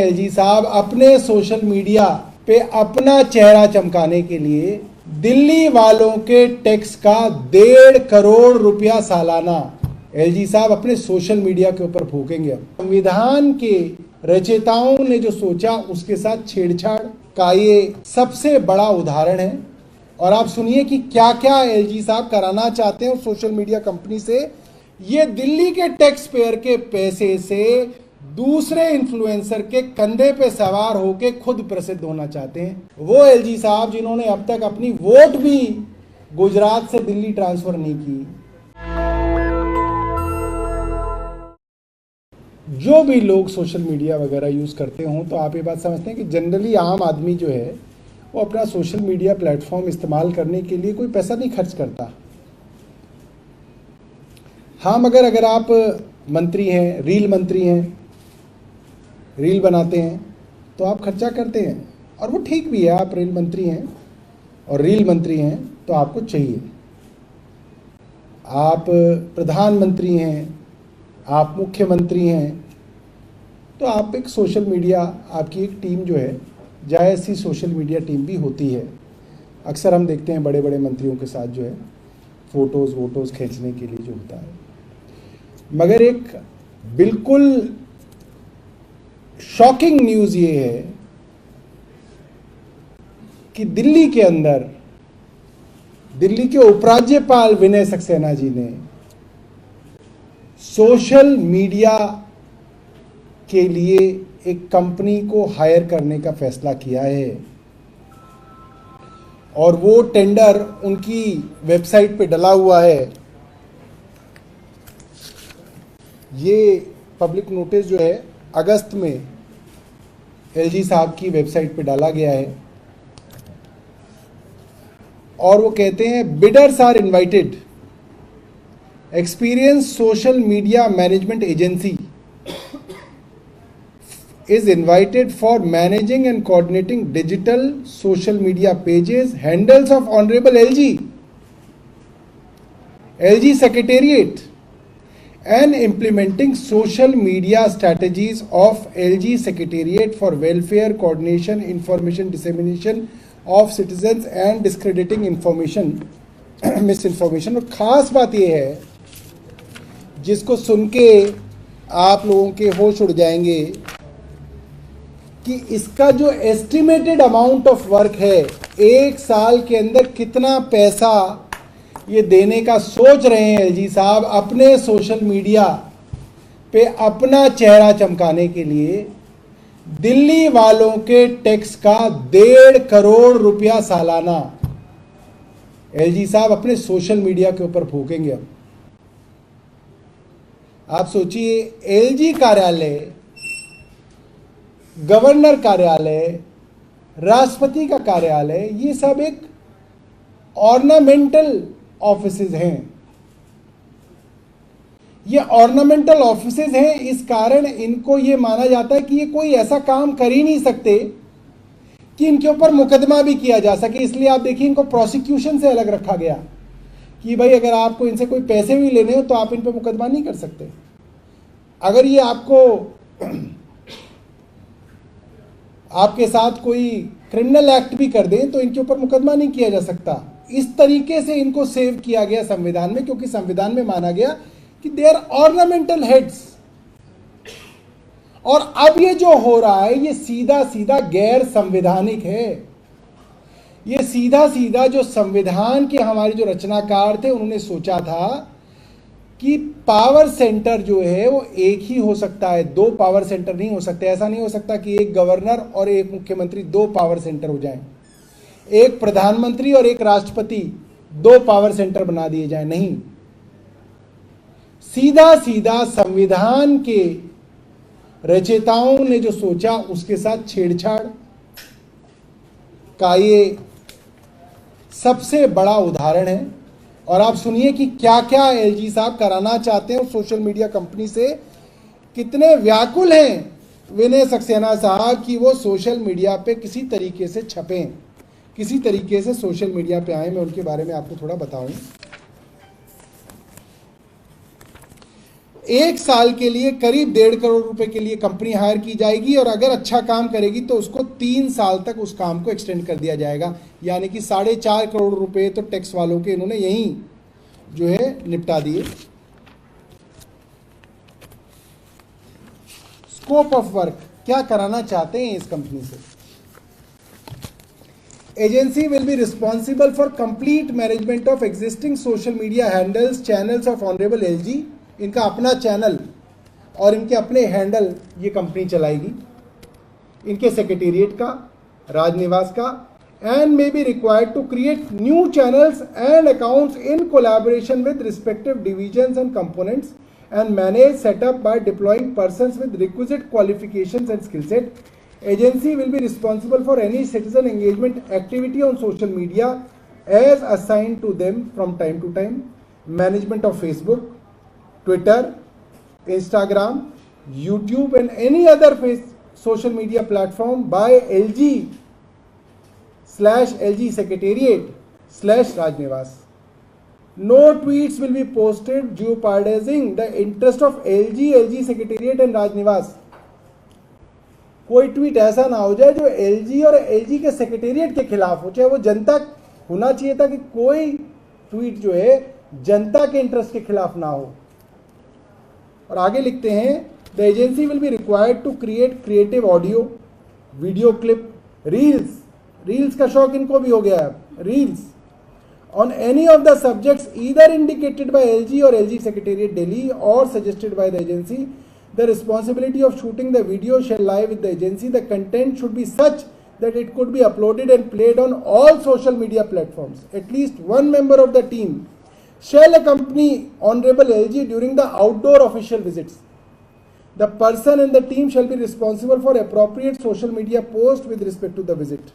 LG साहब अपने social media पे अपना चेहरा चमकाने के लिए दिल्ली वालों के टैक्स का 1.5 करोड़ रुपया सालाना एलजी साहब अपने सोशल मीडिया के ऊपर फूकेंगे। संविधान के रचयिताओं ने जो सोचा उसके साथ छेड़छाड़ का ये सबसे बड़ा उदाहरण है। और आप सुनिए कि क्या क्या एलजी साहब कराना चाहते हैं उस सोशल मीडिया कंपनी से। ये दिल्ली के टैक्स पेयर के पैसे से दूसरे इन्फ्लुएंसर के कंधे पे सवार होके खुद प्रसिद्ध होना चाहते हैं। वो एलजी साहब जिन्होंने अब तक अपनी वोट भी गुजरात से दिल्ली ट्रांसफर नहीं की। जो भी लोग सोशल मीडिया वगैरह यूज करते हों तो आप ये बात समझते हैं कि जनरली आम आदमी जो है वो अपना सोशल मीडिया प्लेटफॉर्म इस्तेमाल करने के लिए कोई पैसा नहीं खर्च करता। हाँ, मगर अगर आप मंत्री हैं, रील मंत्री हैं, रील बनाते हैं तो आप खर्चा करते हैं और वो ठीक भी है। आप रील मंत्री हैं और रील मंत्री हैं तो आपको चाहिए। आप प्रधानमंत्री हैं, आप मुख्यमंत्री हैं तो आप एक सोशल मीडिया, आपकी एक टीम जो है जायज़ सी सोशल मीडिया टीम भी होती है। अक्सर हम देखते हैं बड़े बड़े मंत्रियों के साथ जो है फ़ोटोज़ खींचने के लिए जो होता है। मगर एक बिल्कुल शॉकिंग न्यूज़ ये है कि दिल्ली के अंदर दिल्ली के उपराज्यपाल विनय सक्सेना जी ने सोशल मीडिया के लिए एक कंपनी को हायर करने का फैसला किया है और वो टेंडर उनकी वेबसाइट पे डला हुआ है। ये पब्लिक नोटिस जो है अगस्त में एलजी साहब की वेबसाइट पे डाला गया है और वो कहते हैं bidders are invited, experience social media management agency is invited for managing and coordinating digital social media pages, handles of Honorable LG Secretariat and implementing social media strategies of LG Secretariat for welfare, coordination, information dissemination of citizens and discrediting information, misinformation। और ख़ास बात यह है जिसको सुन के आप लोगों के होश उड़ जाएंगे कि इसका जो एस्टिमेटेड अमाउंट ऑफ वर्क है, एक साल के अंदर कितना पैसा ये देने का सोच रहे हैं एलजी साहब अपने सोशल मीडिया पे अपना चेहरा चमकाने के लिए दिल्ली वालों के टैक्स का 1.5 करोड़ रुपया सालाना एलजी साहब अपने सोशल मीडिया के ऊपर फूकेंगे। आप सोचिए, एलजी कार्यालय, गवर्नर कार्यालय, राष्ट्रपति का कार्यालय, ये सब एक ऑर्नामेंटल ऑफिसेज हैं। ये ऑर्नामेंटल ऑफिसेज हैं, इस कारण इनको ये माना जाता है कि ये कोई ऐसा काम कर ही नहीं सकते कि इनके ऊपर मुकदमा भी किया जा सके। इसलिए आप देखिए इनको प्रोसिक्यूशन से अलग रखा गया कि भाई अगर आपको इनसे कोई पैसे भी लेने हो तो आप इन पर मुकदमा नहीं कर सकते। अगर ये आपके साथ कोई क्रिमिनल एक्ट भी कर दें तो इनके ऊपर मुकदमा नहीं किया जा सकता। इस तरीके से इनको सेव किया गया संविधान में, क्योंकि संविधान में माना गया कि दे आर ऑर्नामेंटल हेड्स। और अब ये जो हो रहा है ये सीधा सीधा गैर संवैधानिक है। ये सीधा सीधा जो संविधान के हमारे जो रचनाकार थे उन्होंने सोचा था कि पावर सेंटर जो है वो एक ही हो सकता है, 2 पावर सेंटर नहीं हो सकते। ऐसा नहीं हो सकता कि एक गवर्नर और एक मुख्यमंत्री 2 पावर सेंटर हो जाएं, एक प्रधानमंत्री और एक राष्ट्रपति 2 पावर सेंटर बना दिए जाएं। नहीं, सीधा सीधा संविधान के रचयिताओं ने जो सोचा उसके साथ छेड़छाड़ का ये सबसे बड़ा उदाहरण है। और आप सुनिए कि क्या क्या एलजी साहब कराना चाहते हैं उस सोशल मीडिया कंपनी से। कितने व्याकुल हैं विनय सक्सेना साहब कि वो सोशल मीडिया पे किसी तरीके से छपें, किसी तरीके से सोशल मीडिया पे आए। मैं उनके बारे में आपको थोड़ा बताऊं। 1 साल के लिए करीब 1.5 करोड़ रुपए के लिए कंपनी हायर की जाएगी और अगर अच्छा काम करेगी तो उसको 3 साल तक उस काम को एक्सटेंड कर दिया जाएगा, यानी कि 4.5 करोड़ रुपए तो टैक्स वालों के इन्होंने यहीं जो है निपटा दिए। स्कोप ऑफ वर्क, क्या कराना चाहते हैं इस कंपनी से। Agency will be responsible for complete management of existing social media handles, channels of honourable LG. इनका अपना चैनल और इनके अपने हैंडल ये कंपनी चलाएगी, इनके सेक्रेटेरिएट का, राजनिवास का, and may be required to create new channels and accounts in collaboration with respective divisions and components and manage setup by deploying persons with requisite qualifications and skill set. Agency will be responsible for any citizen engagement activity on social media as assigned to them from time to time. Management of Facebook, Twitter, Instagram, YouTube and any other social media platform by LG/LG Secretariat/Rajnivas. No tweets will be posted jeopardizing the interest of LG Secretariat and Rajnivas. कोई tweet ऐसा ना हो जाए जो LG और LG के secretariat के खिलाफ हो, चाहे वो जनता होना चाहिए था कि कोई ट्वीट जो है जनता के इंटरेस्ट के खिलाफ ना हो। और आगे लिखते हैं, the agency will be required to create creative audio, video clip, reels का शौक इनको भी हो गया है, reels on any of the subjects either indicated by LG or LG Secretariat Delhi or suggested by the agency. The responsibility of shooting the video shall lie with the agency. The content should be such that it could be uploaded and played on all social media platforms. At least one member of the team shall accompany Honorable LG during the outdoor official visits. The person in the team shall be responsible for appropriate social media posts with respect to the visit.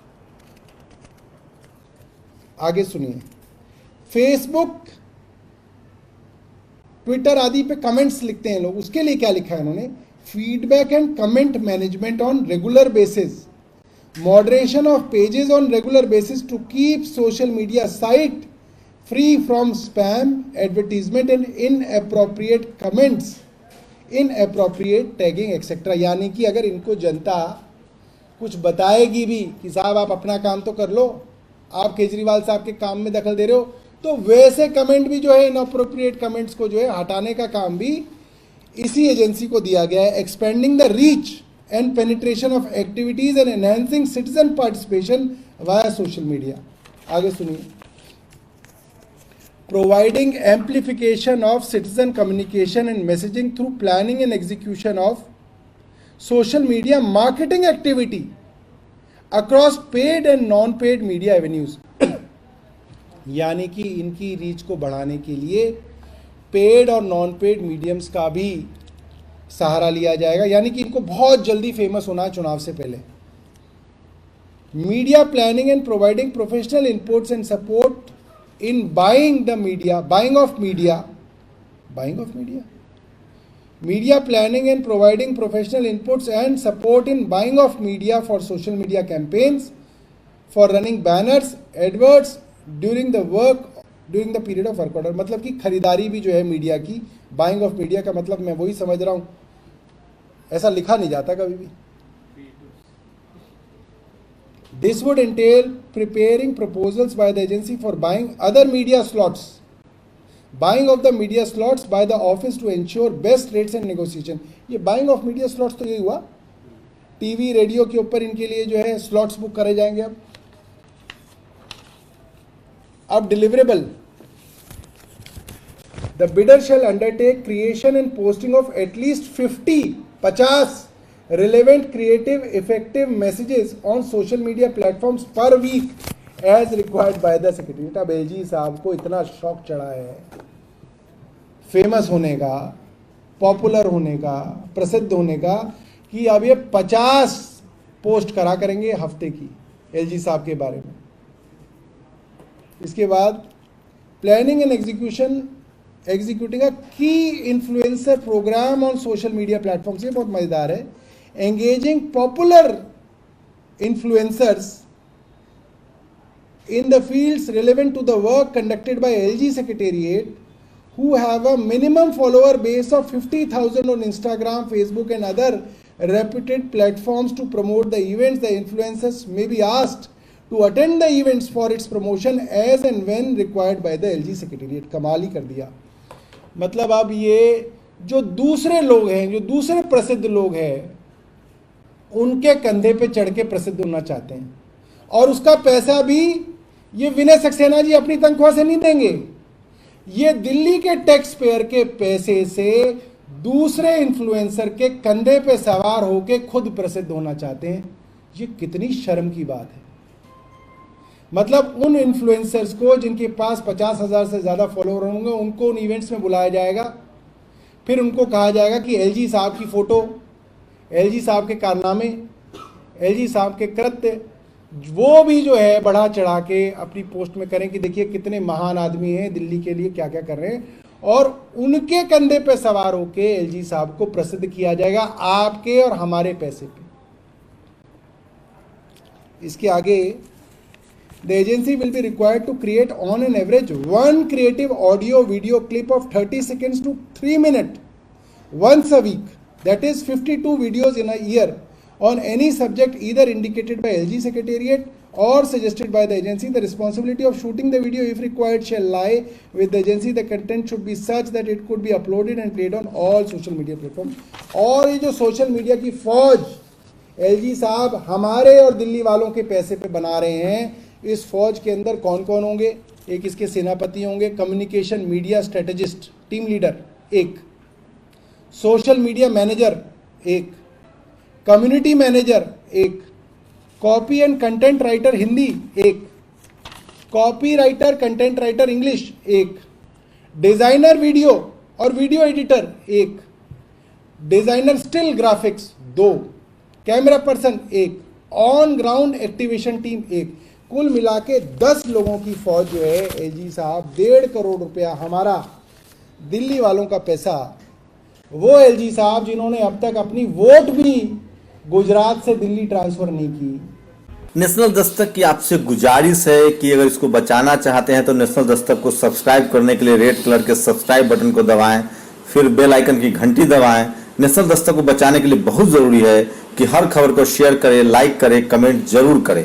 आगे सुनिए, Facebook, Twitter आदि पे comments लिखते हैं लोग, उसके लिए क्या लिखा है इन्होंने, feedback and comment management on regular basis, moderation of pages on regular basis to keep social media site free from spam, advertisement and inappropriate comments, inappropriate tagging etcetera. यानी कि अगर इनको जनता कुछ बताएगी भी कि साहब आप अपना काम तो कर लो, आप केजरीवाल साहब के काम में दखल दे रहे हो, तो वैसे कमेंट भी जो है इनअप्रोप्रिएट कमेंट्स को जो है हटाने का काम भी इसी एजेंसी को दिया गया है। Expanding the reach and penetration of activities and enhancing citizen participation via social media. आगे सुनिए, providing amplification of citizen communication and messaging through planning and execution of social media marketing activity across paid and non paid media avenues. यानी कि इनकी reach को बढ़ाने के लिए paid और नॉन पेड मीडियम्स का भी सहारा लिया जाएगा, यानी कि इनको बहुत जल्दी फेमस होना है चुनाव से पहले। Media planning and providing professional inputs and support in buying of media, media planning and providing professional inputs and support in buying of media for social media campaigns, for running banners, adverts during the period of work order। मतलब कि खरीदारी भी जो है media की, buying of media का मतलब मैं वही समझ रहा हूँ, ऐसा लिखा नहीं जाता कभी भी। This would entail preparing proposals by the agency for buying other media slots, buying of the media slots by the office to ensure best rates and negotiation. ये बाइंग ऑफ मीडिया स्लॉट्स तो यही हुआ, TV radio के ऊपर इनके लिए जो है स्लॉट्स बुक करे जाएंगे। अब deliverable, the bidder shall undertake creation and posting of at least 50 relevant creative effective messages on social media platforms per week as required by the secretary. अब एलजी साहब को इतना शौक चढ़ा है फेमस होने का, पॉपुलर होने का, प्रसिद्ध होने का, कि अब ये 50 पोस्ट करा करेंगे हफ्ते की एलजी साहब के बारे में। इसके बाद planning and executing a key influencer program on social media platforms. ये बहुत मजेदार है। Engaging popular influencers in the fields relevant to the work conducted by LG Secretariat who have a minimum follower base of 50,000 on Instagram, Facebook and other reputed platforms to promote the events. The influencers may be asked to attend the events for its promotion as and when required by the LG Secretariat. कमाल ही कर दिया। मतलब अब ये जो दूसरे लोग हैं, जो दूसरे प्रसिद्ध लोग हैं, उनके कंधे पे चढ़ के प्रसिद्ध होना चाहते हैं, और उसका पैसा भी ये विनय सक्सेना जी अपनी तनख्वाह से नहीं देंगे। ये दिल्ली के टैक्स पेयर के पैसे से दूसरे इन्फ्लुएंसर के कंधे पे सवार होके खुद प्रसिद्ध होना चाहते हैं। ये कितनी शर्म की बात है। मतलब उन इन्फ्लुएंसर्स को जिनके पास 50,000 से ज़्यादा फॉलोअर होंगे, उनको उन इवेंट्स में बुलाया जाएगा, फिर उनको कहा जाएगा कि एलजी साहब की फ़ोटो, एलजी साहब के कारनामे, एलजी साहब के कृत्य वो भी जो है बढ़ा चढ़ा के अपनी पोस्ट में करें कि देखिए कितने महान आदमी हैं, दिल्ली के लिए क्या क्या कर रहे हैं, और उनके कंधे पे सवार होके एलजी साहब को प्रसिद्ध किया जाएगा आपके और हमारे पैसे पे। इसके आगे, the agency will be required to create on an average 1 creative audio video clip of 30 seconds to 3 minutes once a week, that is 52 videos in a year on any subject either indicated by LG Secretariat or suggested by the agency. The responsibility of shooting the video, if required, shall lie with the agency. The content should be such that it could be uploaded and played on all social media platforms. और ये जो social media की फौज LG साहब हमारे और दिल्ली वालों के पैसे पे बना रहे हैं, इस फौज के अंदर कौन कौन होंगे? एक इसके सेनापति होंगे, communication media strategist team leader एक, सोशल मीडिया मैनेजर एक, कम्युनिटी मैनेजर एक, copy and content writer Hindi एक, copy writer content writer English एक, डिजाइनर वीडियो और वीडियो एडिटर एक, designer still graphics 2, camera person एक, ऑन ग्राउंड एक्टिवेशन टीम एक। कुल मिला के 10 लोगों की फौज जो है एलजी साहब 1.5 करोड़ रुपया हमारा दिल्ली वालों का पैसा, वो एलजी साहब जिन्होंने अब तक अपनी वोट भी गुजरात से दिल्ली ट्रांसफर नहीं की। नेशनल दस्तक की आपसे गुजारिश है कि अगर इसको बचाना चाहते हैं तो नेशनल दस्तक को सब्सक्राइब करने के लिए रेड कलर के सब्सक्राइब बटन को दबाएं, फिर बेल आइकन की घंटी दबाएं। नेशनल दस्तक को बचाने के लिए बहुत जरूरी है कि हर खबर को शेयर करें, लाइक करें, कमेंट जरूर करें।